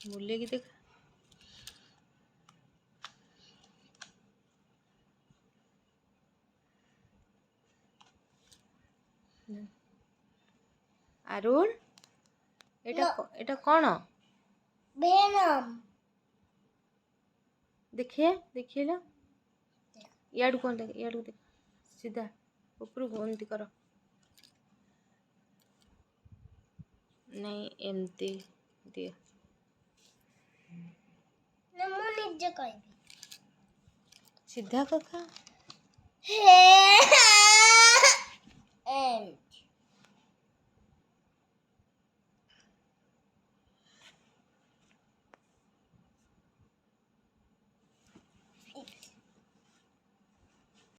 बोलेगी देख। अरुण एटा कौन देखिए देखिए ना याड कौन देख याड देख सीधा ऊपर घूमती करो नहीं एमती दिए सीधा कखा